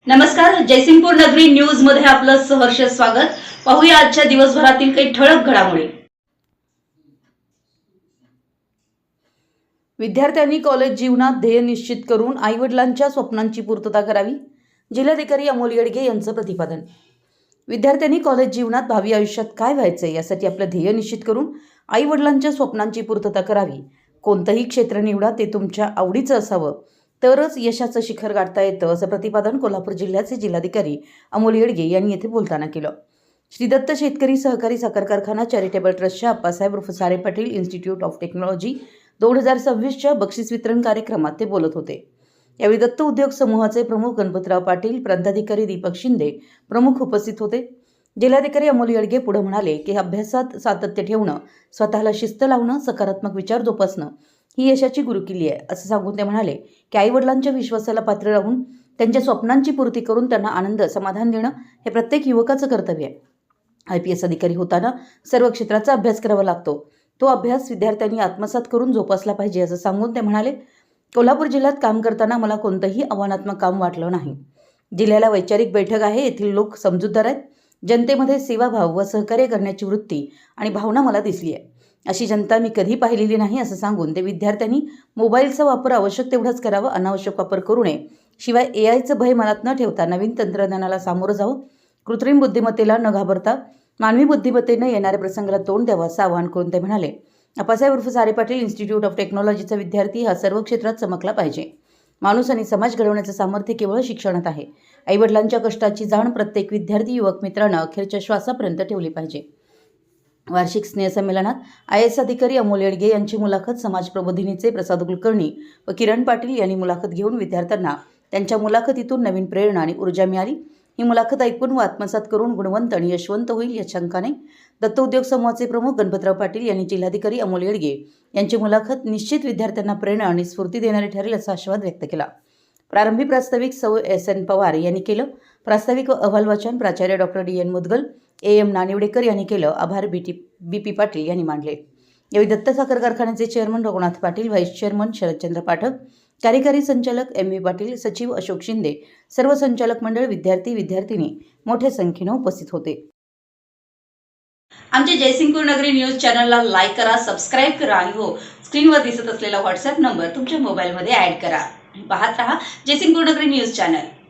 नमस्कार, जयसिंगपूर नगरी न्यूज मध्ये आपलं सहर्ष स्वागत। पाहूया आजच्या दिवसभरातील काही ठळक घडामोडी। विद्यार्थ्यांनी कॉलेज जीवनात ध्येय निश्चित करून आईवडिलांच्या स्वप्नांची पूर्तता करावी। जिल्हाधिकारी अमोल येडगे यांचं प्रतिपादन। विद्यार्थ्यांनी कॉलेज जीवनात भावी आयुष्यात काय व्हायचे यासाठी आपलं ध्येय निश्चित करून आईवडिलांच्या स्वप्नांची पूर्तता करावी। कोणतंही क्षेत्र निवडा, ते तुमच्या आवडीचं असावं, तरच यशाचं शिखर गाठता येतं, असं प्रतिपादन कोल्हापूर जिल्ह्याचे जिल्हाधिकारी अमोल येडगे यांनी येथे बोलताना केलं। श्री दत्त शेतकरी सहकारी साखर कारखाना चॅरिटेबल ट्रस्टच्या अप्पासाहेब उर्फ सारे पाटील इन्स्टिट्यूट ऑफ टेक्नॉलॉजी 2026च्या बक्षीस वितरण कार्यक्रमात ते बोलत होते। यावेळी दत्त उद्योग समूहाचे प्रमुख गणपतराव पाटील, प्रांताधिकारी दीपक शिंदे प्रमुख उपस्थित होते। जिल्हाधिकारी अमोल येडगे पुढे म्हणाले की अभ्यासात सातत्य ठेवणं, स्वतःला शिस्त लावणं, सकारात्मक विचार जोपासणं ही यशाची गुरुकिल्ली आहे, असं सांगून ते म्हणाले की आईवडिलांच्या विश्वासाला पात्र राहून त्यांच्या स्वप्नांची पूर्ती करून त्यांना आनंद, समाधान देणं हे प्रत्येक युवकाचं कर्तव्य आहे। IPS अधिकारी होताना सर्व क्षेत्राचा अभ्यास करावा लागतो, तो अभ्यास विद्यार्थ्यांनी आत्मसात करून जोपासला पाहिजे, असं सांगून ते म्हणाले कोल्हापूर जिल्ह्यात काम करताना मला कोणतंही आव्हानात्मक काम वाटलं नाही। जिल्ह्याला वैचारिक बैठक आहे, येथील लोक समजूतदार आहेत, जनतेमध्ये सेवाभाव व सहकार्य करण्याची वृत्ती आणि भावना मला दिसली आहे। अशी जनता मी कधी पाहिलेली नाही, असं सांगून ते विद्यार्थ्यांनी मोबाईलचा वापर आवश्यक तेवढाच करावा, अनावश्यक वापर करू नये। शिवाय AIचं भय मनात न ठेवता नवीन तंत्रज्ञानाला सामोरं जावं, कृत्रिम बुद्धिमत्तेला न घाबरता मानवी बुद्धिमत्तेनं येणाऱ्या प्रसंगाला तोंड द्यावं, असं आवाहन करून ते म्हणाले अप्पासाहेब उर्फ सारे पाटील इन्स्टिट्यूट ऑफ टेक्नॉलॉजीचा विद्यार्थी हा सर्व क्षेत्रात चमकला पाहिजे। माणूस आणि समाज घडवण्याचं सामर्थ्य केवळ शिक्षणात आहे। आईवडिलांच्या कष्टाची जाण प्रत्येक विद्यार्थी युवक मित्रांनो अखेरच्या श्वासापर्यंत ठेवली पाहिजे। वार्षिक स्नेहसंमेलनात IAS अधिकारी अमोल येडगे यांची मुलाखत समाज प्रबोधिनीचे प्रसाद कुलकर्णी व किरण पाटील यांनी मुलाखत घेऊन विद्यार्थ्यांना त्यांच्या मुलाखतीतून नवीन प्रेरणा आणि ऊर्जा मिळाली। ही मुलाखत ऐकून व आत्मसात करून गुणवंत आणि यशवंत होईल याची शंका नाही। दत्त उद्योग समूहाचे प्रमुख गणपतराव पाटील यांनी जिल्हाधिकारी अमोल येडगे यांची मुलाखत निश्चित विद्यार्थ्यांना प्रेरणा आणि स्फूर्ती देणारी ठरेल, असा आशावाद व्यक्त केला। प्रारंभी प्रास्ताविक सौ SN पवार यांनी केलं। प्रास्ताविक व अहवाल वाचन प्राचार्य doctor DN Mudgal, AM Nanivadekar यांनी केलं। आभार BP पाटील यांनी मांडले। यावेळी दत्त साखर कारखान्याचे chairman Raghunath Patil, vice chairman Sharadchandra Pathak, कार्यकारी संचालक MV पाटील, सचिव अशोक शिंदे, सर्व संचालक मंडळ, विद्यार्थी-विद्यार्थिनी मोठ्या संख्येने उपस्थित होते। आमच्या जयसिंगपूर नगरी न्यूज चॅनलला लाईक करा, सबस्क्राईब करा आणि हो, स्क्रीनवर दिसत असलेला WhatsApp नंबर तुमच्या मोबाईलमध्ये ॲड करा। पाहत रहा जयसिंगपूर नगरी न्यूज चॅनल।